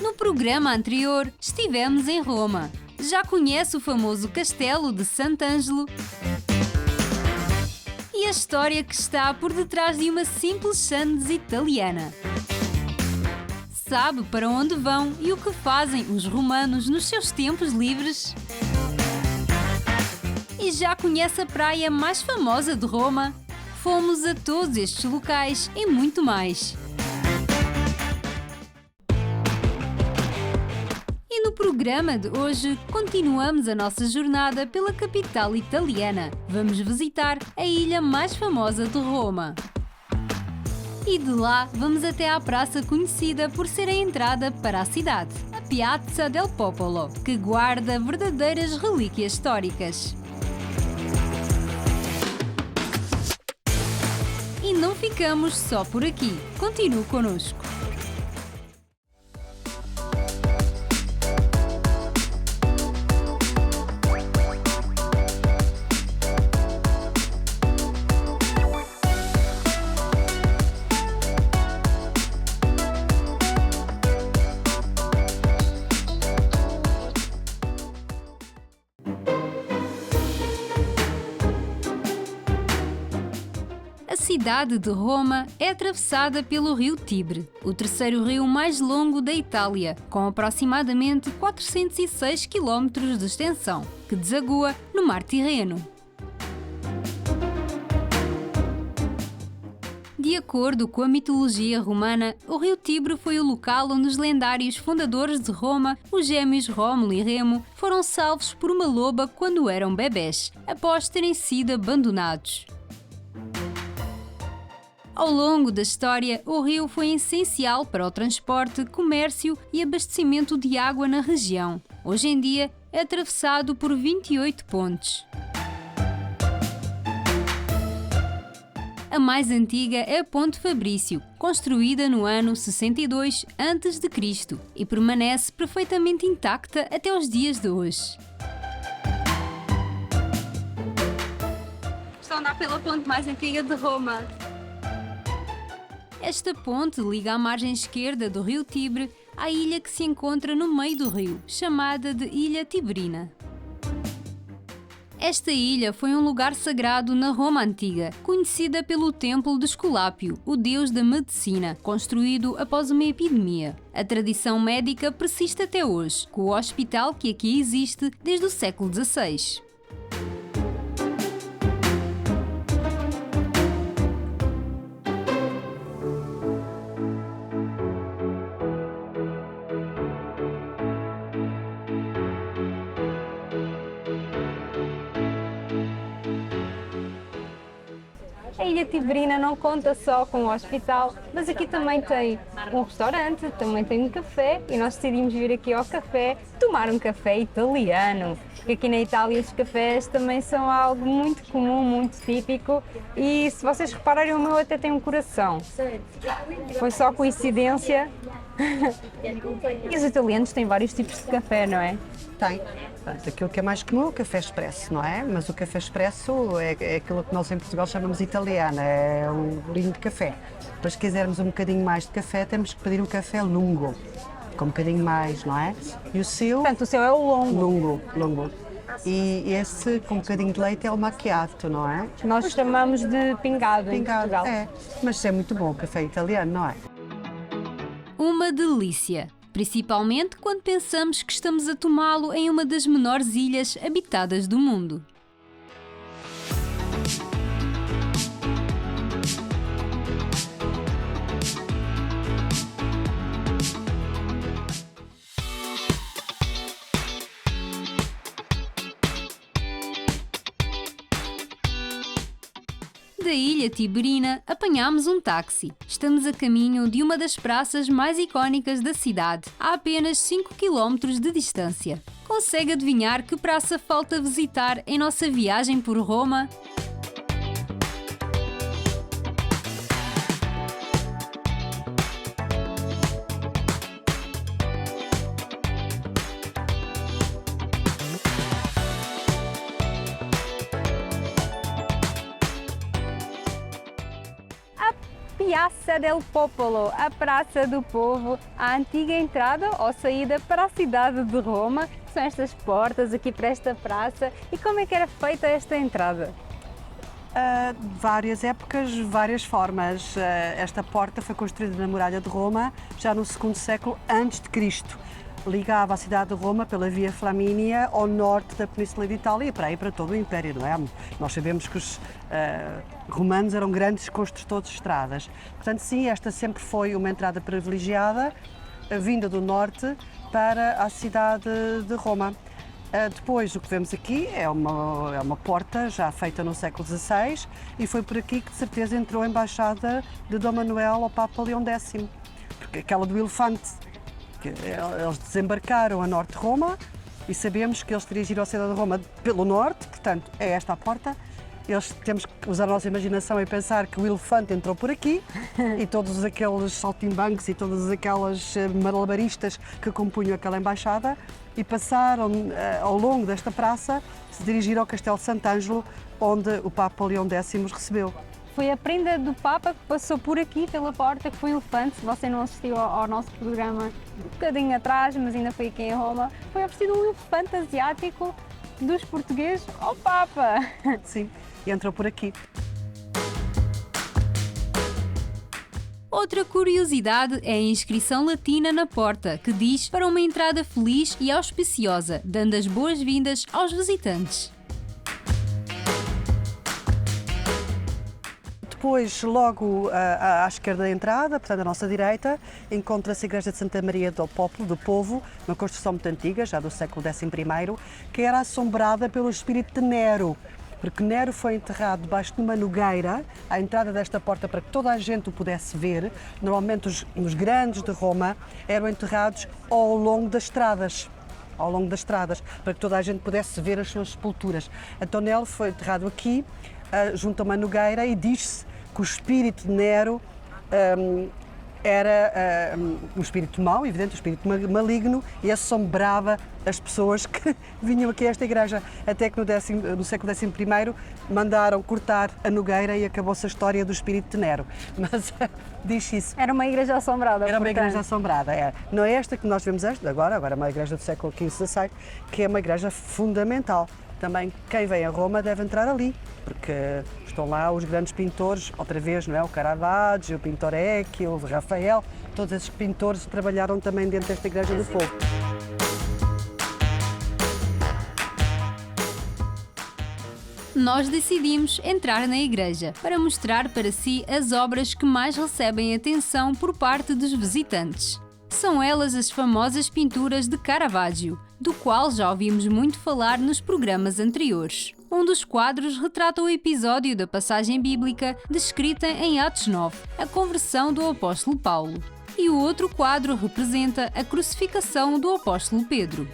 No programa anterior, estivemos em Roma. Já conhece o famoso Castelo de Sant'Angelo? E a história que está por detrás de uma simples sandes italiana? Sabe para onde vão e o que fazem os romanos nos seus tempos livres? E já conhece a praia mais famosa de Roma? Fomos a todos estes locais e muito mais. E no programa de hoje, continuamos a nossa jornada pela capital italiana. Vamos visitar a ilha mais famosa de Roma. E de lá, vamos até à praça conhecida por ser a entrada para a cidade, a Piazza del Popolo, que guarda verdadeiras relíquias históricas. E não ficamos só por aqui. Continue connosco. A cidade de Roma é atravessada pelo rio Tibre, o terceiro rio mais longo da Itália, com aproximadamente 406 km de extensão, que deságua no Mar Tirreno. De acordo com a mitologia romana, o rio Tibre foi o local onde os lendários fundadores de Roma, os gêmeos Rómulo e Remo, foram salvos por uma loba quando eram bebés, após terem sido abandonados. Ao longo da história, o rio foi essencial para o transporte, comércio e abastecimento de água na região. Hoje em dia, é atravessado por 28 pontes. A mais antiga é a Ponte Fabrício, construída no ano 62 a.C. e permanece perfeitamente intacta até os dias de hoje. Estou a andar pela ponte mais antiga de Roma. Esta ponte liga a margem esquerda do rio Tibre à ilha que se encontra no meio do rio, chamada de Ilha Tiberina. Esta ilha foi um lugar sagrado na Roma Antiga, conhecida pelo Templo de Esculápio, o deus da medicina, construído após uma epidemia. A tradição médica persiste até hoje, com o hospital que aqui existe desde o século XVI. A Ilha Tiberina não conta só com o hospital, mas aqui também tem um restaurante, também tem um café e nós decidimos vir aqui ao café tomar um café italiano, porque aqui na Itália os cafés também são algo muito comum, muito típico e se vocês repararem o meu até tem um coração. Foi só coincidência. E os italianos têm vários tipos de café, não é? Tem. Aquilo que é mais comum é o café expresso, não é? Mas o café expresso é aquilo que nós em Portugal chamamos italiano, é um bolinho de café. Depois, se quisermos um bocadinho mais de café, temos que pedir um café lungo, com um bocadinho mais, não é? E o seu? Portanto, o seu é o longo. Longo. E esse, com um bocadinho de leite, é o macchiato, não é? Nós chamamos de pingado em Pingado, Portugal. é. Mas é muito bom o café italiano, não é? Uma delícia! Principalmente quando pensamos que estamos a tomá-lo em uma das menores ilhas habitadas do mundo. Da Ilha Tiberina, apanhámos um táxi. Estamos a caminho de uma das praças mais icónicas da cidade, a apenas 5 km de distância. Consegue adivinhar que praça falta visitar em nossa viagem por Roma? Piazza Piazza del Popolo, a Praça do Povo, a antiga entrada ou saída para a cidade de Roma. São estas portas aqui para esta praça. E como é que era feita esta entrada? Várias épocas, várias formas. Esta porta foi construída na muralha de Roma já no segundo século antes de Cristo. Ligava a cidade de Roma pela Via Flamínia ao norte da Península de Itália e para aí para todo o Império, não é? Nós sabemos que os romanos eram grandes construtores de estradas. Portanto, sim, esta sempre foi uma entrada privilegiada, vinda do norte para a cidade de Roma. Depois, o que vemos aqui é uma porta já feita no século XVI e foi por aqui que de certeza entrou a embaixada de Dom Manuel ao Papa Leão X, porque aquela do elefante, que eles desembarcaram a norte de Roma e sabemos que eles dirigiram a cidade de Roma pelo norte, portanto é esta a porta. Temos que usar a nossa imaginação e pensar que o elefante entrou por aqui e todos aqueles saltimbancos e todas aquelas malabaristas que compunham aquela embaixada e passaram ao longo desta praça, se dirigiram ao Castelo de Sant'Angelo, onde o Papa Leão X os recebeu. Foi a prenda do Papa que passou por aqui, pela porta, que foi o elefante. Se você não assistiu ao nosso programa um bocadinho atrás, mas ainda foi aqui em Roma, foi oferecido um elefante asiático dos portugueses ao Papa. Sim, e entrou por aqui. Outra curiosidade é a inscrição latina na porta, que diz para uma entrada feliz e auspiciosa, dando as boas-vindas aos visitantes. Depois, logo à esquerda da entrada, portanto à nossa direita, encontra-se a Igreja de Santa Maria do Povo, uma construção muito antiga, já do século XI, que era assombrada pelo espírito de Nero, porque Nero foi enterrado debaixo de uma nogueira à entrada desta porta para que toda a gente o pudesse ver. Normalmente os grandes de Roma eram enterrados ao longo das estradas, para que toda a gente pudesse ver as suas sepulturas. Então Nero foi enterrado aqui, junto a uma nogueira, e diz-se que o espírito de Nero era um espírito mau, evidente, um espírito maligno, e assombrava as pessoas que vinham aqui a esta igreja. Até que no século XI mandaram cortar a nogueira e acabou-se a história do espírito de Nero. Mas diz isso. Era uma igreja assombrada. Era uma portanto. igreja assombrada, é. Não é esta que nós vemos agora é uma igreja do século XV, XVI, que é uma igreja fundamental. Também quem vem a Roma deve entrar ali, porque estão lá os grandes pintores, outra vez, não é? O Caravaggio, o Pintorecchio, o Rafael, todos esses pintores trabalharam também dentro desta Igreja do Povo. Nós decidimos entrar na igreja para mostrar para si as obras que mais recebem atenção por parte dos visitantes. São elas as famosas pinturas de Caravaggio, do qual já ouvimos muito falar nos programas anteriores. Um dos quadros retrata o episódio da passagem bíblica descrita em Atos 9, a conversão do apóstolo Paulo. E o outro quadro representa a crucificação do apóstolo Pedro.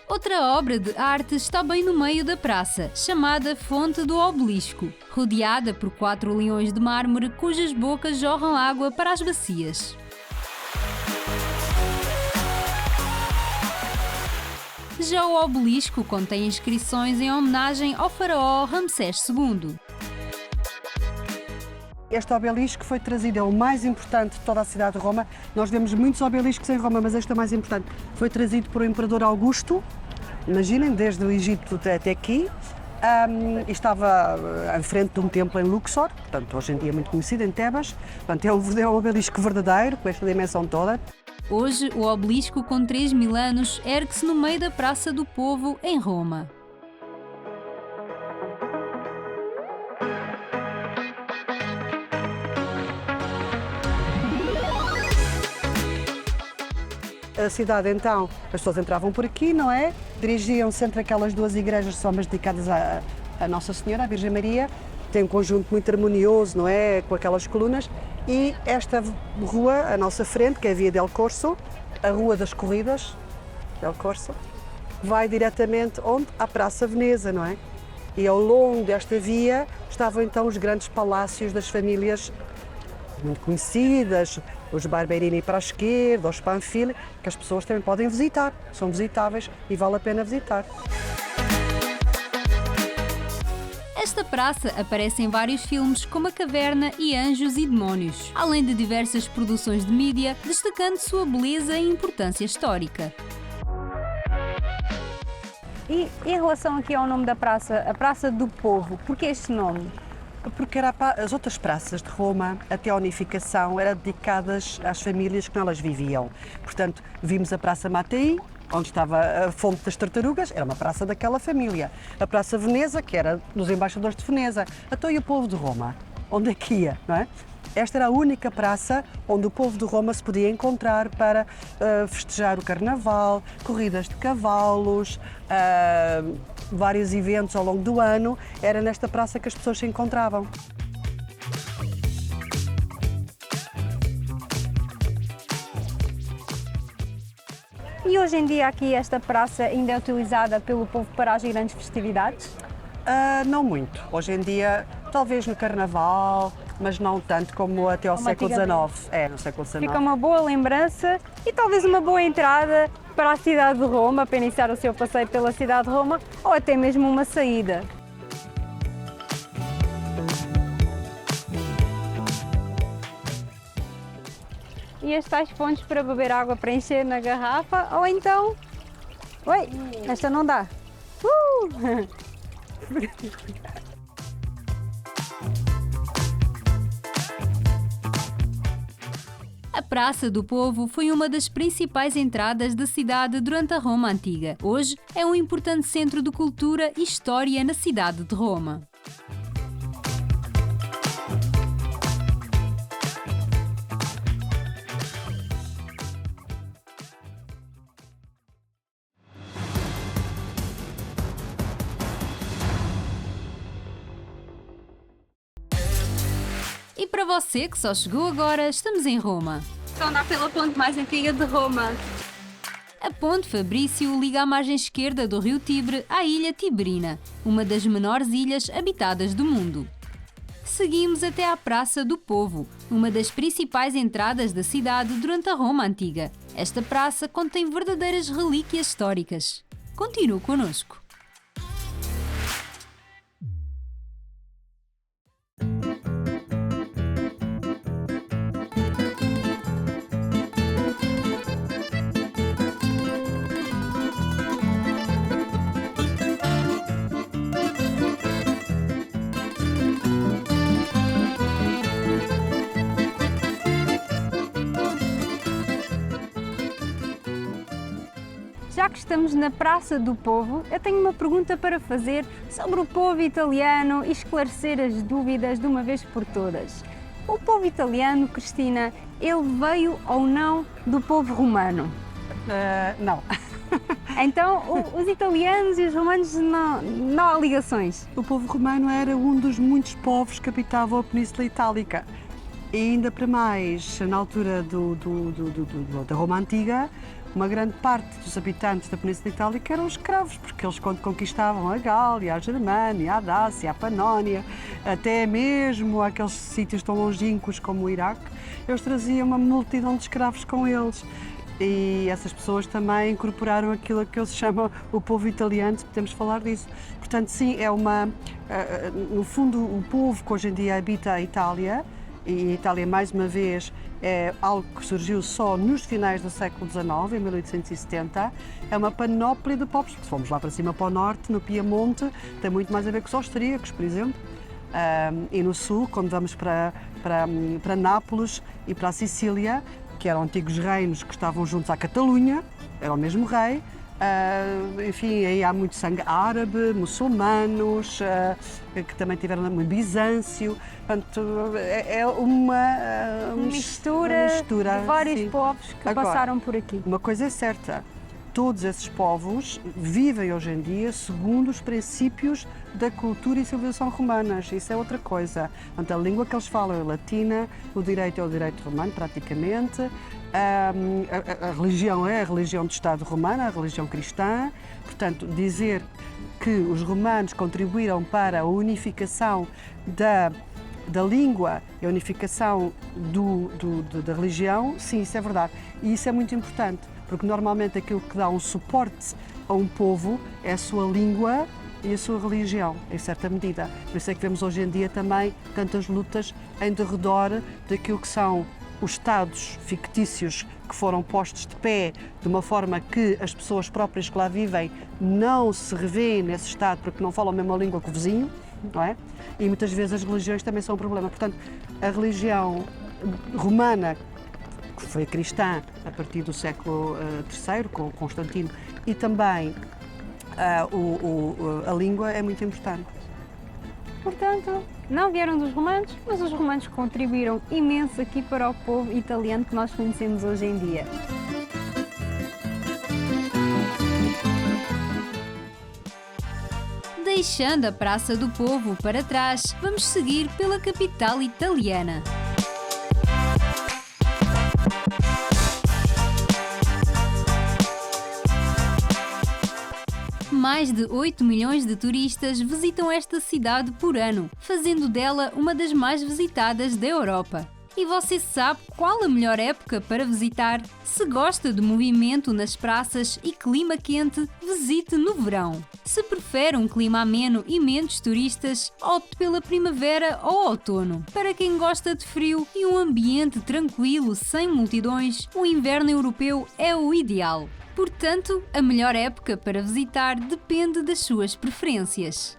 Outra obra de arte está bem no meio da praça, chamada Fonte do Obelisco, rodeada por 4 leões de mármore cujas bocas jorram água para as bacias. Já o obelisco contém inscrições em homenagem ao faraó Ramsés II. Este obelisco foi trazido, é o mais importante de toda a cidade de Roma. Nós vemos muitos obeliscos em Roma, mas este é o mais importante. Foi trazido por o imperador Augusto, imaginem, desde o Egito até aqui. Estava em frente de um templo em Luxor, portanto, hoje em dia é muito conhecido, em Tebas. Portanto, é um obelisco verdadeiro, com esta dimensão toda. Hoje, o obelisco com 3.000 anos ergue-se no meio da Praça do Povo, em Roma. A cidade, então, as pessoas entravam por aqui, não é? Dirigiam-se entre aquelas duas igrejas que são mais dedicadas à Nossa Senhora, à Virgem Maria. Tem um conjunto muito harmonioso, não é? Com aquelas colunas. E esta rua, à nossa frente, que é a Via del Corso, a Rua das Corridas, del Corso, vai diretamente onde? À Praça Veneza, não é? E ao longo desta via estavam então os grandes palácios das famílias muito conhecidas, os Barberini para a esquerda, os Panfili, que as pessoas também podem visitar, são visitáveis e vale a pena visitar. Esta praça aparece em vários filmes como A Caverna e Anjos e Demónios, além de diversas produções de mídia, destacando sua beleza e importância histórica. E em relação aqui ao nome da praça, a Praça do Povo, porquê este nome? Porque as outras praças de Roma, até a unificação, eram dedicadas às famílias que nelas viviam. Portanto, vimos a Praça Mattei, onde estava a fonte das tartarugas, era uma praça daquela família. A Praça Veneza, que era dos embaixadores de Veneza. Então, e o povo de Roma? Onde é que ia, não é? Esta era a única praça onde o povo de Roma se podia encontrar para festejar o Carnaval, corridas de cavalos, vários eventos ao longo do ano. Era nesta praça que as pessoas se encontravam. E hoje em dia aqui esta praça ainda é utilizada pelo povo para as grandes festividades? Não muito. Hoje em dia, talvez no Carnaval, mas não tanto como até ao século XIX. No século XIX. Fica uma boa lembrança e talvez uma boa entrada para a cidade de Roma, para iniciar o seu passeio pela cidade de Roma, ou até mesmo uma saída. E as tais fontes para beber água para encher na garrafa, ou então... Oi, esta não dá. A Praça do Povo foi uma das principais entradas da cidade durante a Roma Antiga. Hoje é um importante centro de cultura e história na cidade de Roma. E para você que só chegou agora, estamos em Roma. Estão a andar pela ponte mais antiga de Roma. A Ponte Fabrício liga a margem esquerda do rio Tibre à ilha Tiberina, uma das menores ilhas habitadas do mundo. Seguimos até à Praça do Povo, uma das principais entradas da cidade durante a Roma Antiga. Esta praça contém verdadeiras relíquias históricas. Continue connosco. Já que estamos na Praça do Povo, eu tenho uma pergunta para fazer sobre o povo italiano e esclarecer as dúvidas de uma vez por todas. O povo italiano, Cristina, ele veio ou não do povo romano? Não. Então, os italianos e os romanos não há ligações? O povo romano era um dos muitos povos que habitavam a Península Itálica. E ainda para mais, na altura da Roma Antiga, uma grande parte dos habitantes da Península Itálica eram escravos, porque eles, quando conquistavam a Gália, a Germânia, a Dácia, a Panónia, até mesmo aqueles sítios tão longínquos como o Iraque, eles traziam uma multidão de escravos com eles. E essas pessoas também incorporaram aquilo que eles chamam o povo italiano, se podemos falar disso. Portanto, sim, no fundo, o povo que hoje em dia habita a Itália, e a Itália, mais uma vez, é algo que surgiu só nos finais do século XIX, em 1870, é uma panóplia de povos. Se formos lá para cima, para o norte, no Piemonte, tem muito mais a ver com os austríacos, por exemplo. E no sul, quando vamos para Nápoles e para a Sicília, que eram antigos reinos que estavam juntos à Catalunha, era o mesmo rei. Enfim, aí há muito sangue árabe, muçulmanos, que também tiveram no Bizâncio. Portanto, é uma mistura de vários sim. povos que Agora, passaram por aqui. Uma coisa é certa, todos esses povos vivem hoje em dia segundo os princípios da cultura e civilização romanas. Isso é outra coisa. Portanto, a língua que eles falam é latina, o direito é o direito romano, praticamente. A religião é a religião do Estado romano, a religião cristã. Portanto, dizer que os romanos contribuíram para a unificação da da língua e a unificação da religião, sim, isso é verdade. E isso é muito importante, porque normalmente aquilo que dá um suporte a um povo é a sua língua e a sua religião, em certa medida. Por isso é que vemos hoje em dia também tantas lutas em derredor daquilo que são os Estados fictícios que foram postos de pé de uma forma que as pessoas próprias que lá vivem não se revêem nesse Estado porque não falam a mesma língua que o vizinho, não é? E muitas vezes as religiões também são um problema. Portanto, a religião romana, que foi cristã a partir do século III, com Constantino, e também a língua é muito importante. Portanto, não vieram dos romanos, mas os romanos contribuíram imenso aqui para o povo italiano que nós conhecemos hoje em dia. Deixando a Praça do Povo para trás, vamos seguir pela capital italiana. Mais de 8 milhões de turistas visitam esta cidade por ano, fazendo dela uma das mais visitadas da Europa. E você sabe qual a melhor época para visitar? Se gosta de movimento nas praças e clima quente, visite no verão. Se prefere um clima ameno e menos turistas, opte pela primavera ou outono. Para quem gosta de frio e um ambiente tranquilo sem multidões, o inverno europeu é o ideal. Portanto, a melhor época para visitar depende das suas preferências.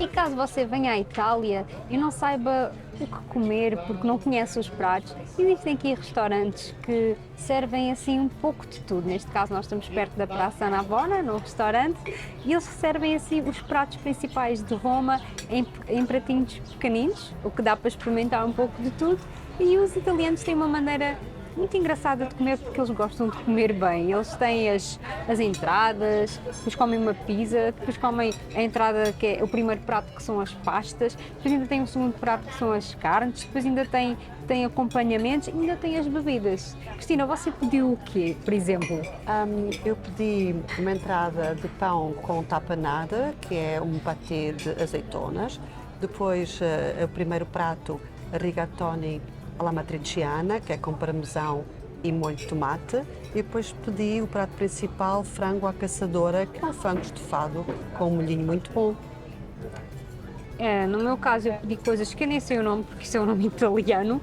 E caso você venha à Itália e não saiba o que comer porque não conhece os pratos, existem aqui restaurantes que servem assim um pouco de tudo. Neste caso nós estamos perto da Praça Navona, num restaurante, e eles servem assim os pratos principais de Roma em pratinhos pequeninos, o que dá para experimentar um pouco de tudo. E os italianos têm uma maneira muito engraçada de comer porque eles gostam de comer bem. Eles têm as entradas, depois comem uma pizza, depois comem a entrada que é o primeiro prato, que são as pastas, depois ainda tem o segundo prato, que são as carnes, depois ainda tem acompanhamentos e ainda tem as bebidas. Cristina, você pediu o quê, por exemplo? Eu pedi uma entrada de pão com tapenade, que é um patê de azeitonas. Depois, o primeiro prato, rigatoni alla matriciana, que é com parmesão e molho de tomate. E depois pedi o prato principal, frango à caçadora, que é um frango estufado com um molhinho muito bom. No meu caso eu pedi coisas que eu nem sei o nome, porque isso é um nome italiano,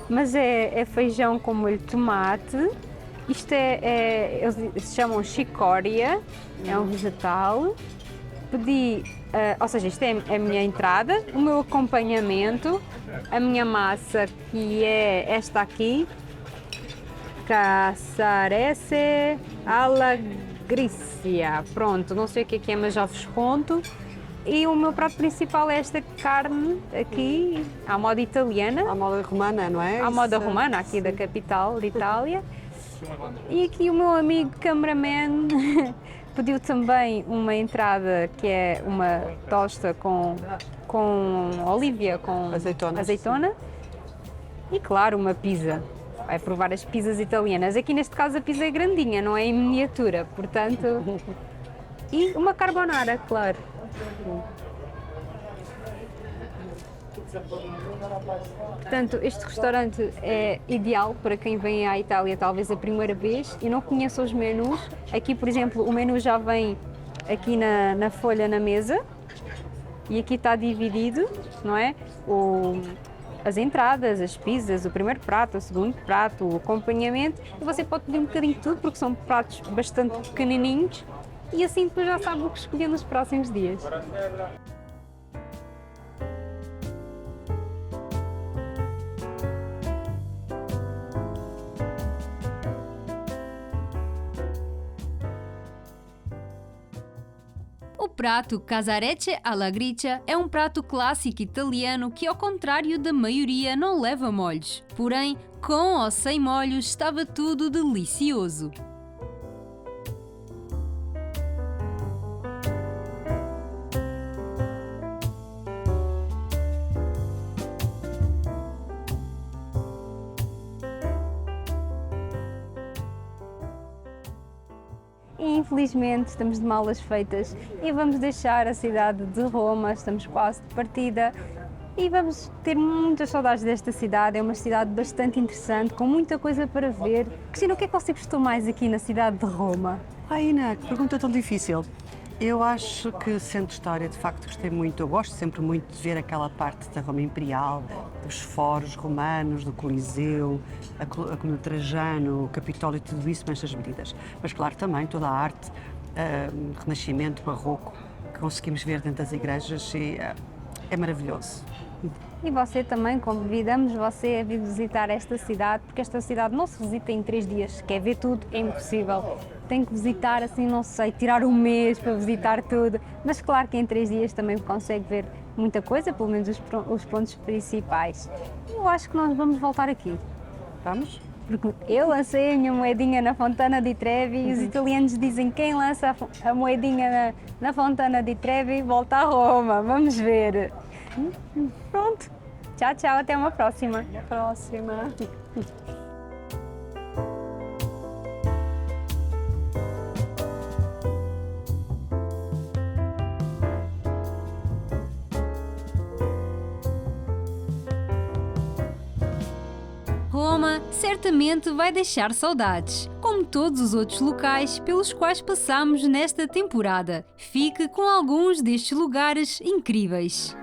mas é feijão com molho de tomate. Isto eles se chamam chicória, é um vegetal. Pedi, ou seja, isto é a minha entrada, o meu acompanhamento, a minha massa, que é esta aqui, cassarese alla gricia. Pronto, não sei o que é, mas já vos conto. E o meu prato principal é esta carne aqui, à moda italiana. À moda romana, não é? À moda romana, aqui da capital de Itália. E aqui o meu amigo cameraman pediu também uma entrada que é uma tosta com olívia, com azeitona. E claro, uma pizza. Vai provar as pizzas italianas. Aqui neste caso a pizza é grandinha, não é em miniatura, portanto... E uma carbonara, claro. Portanto, este restaurante é ideal para quem vem à Itália talvez a primeira vez e não conheça os menus. Aqui, por exemplo, o menu já vem aqui na folha na mesa e aqui está dividido, não é? As entradas, as pizzas, o primeiro prato, o segundo prato, o acompanhamento, e você pode pedir um bocadinho de tudo porque são pratos bastante pequenininhos e assim depois já sabe o que escolher nos próximos dias. O prato casarecce alla gricia é um prato clássico italiano que, ao contrário da maioria, não leva molhos. Porém, com ou sem molhos, estava tudo delicioso. e infelizmente estamos de malas feitas e vamos deixar a cidade de Roma, estamos quase de partida e vamos ter muitas saudades desta cidade. É uma cidade bastante interessante, com muita coisa para ver. Cristina, o que é que você gostou mais aqui na cidade de Roma? Ai, Ina, que pergunta tão difícil. Eu acho que, sendo história, de facto gostei muito. Eu gosto sempre muito de ver aquela parte da Roma Imperial, dos foros romanos, do Coliseu, a Coluna de Trajano, o Capitólio, tudo isso, estas medidas. Mas, claro, também toda a arte, Renascimento, Barroco, que conseguimos ver dentro das igrejas e é maravilhoso. E você também, convidamos você a vir visitar esta cidade, porque esta cidade não se visita em 3 dias. Quer ver tudo? É impossível. Tem que visitar, assim, não sei, tirar um mês para visitar tudo. Mas claro que em 3 dias também consegue ver muita coisa, pelo menos os pontos principais. Eu acho que nós vamos voltar aqui. Vamos? Porque eu lancei a minha moedinha na Fontana di Trevi e os italianos dizem que quem lança a moedinha na Fontana di Trevi volta a Roma. Vamos ver. Pronto. Tchau, tchau. Até uma próxima. Até a próxima. Roma certamente vai deixar saudades, como todos os outros locais pelos quais passamos nesta temporada. Fique com alguns destes lugares incríveis.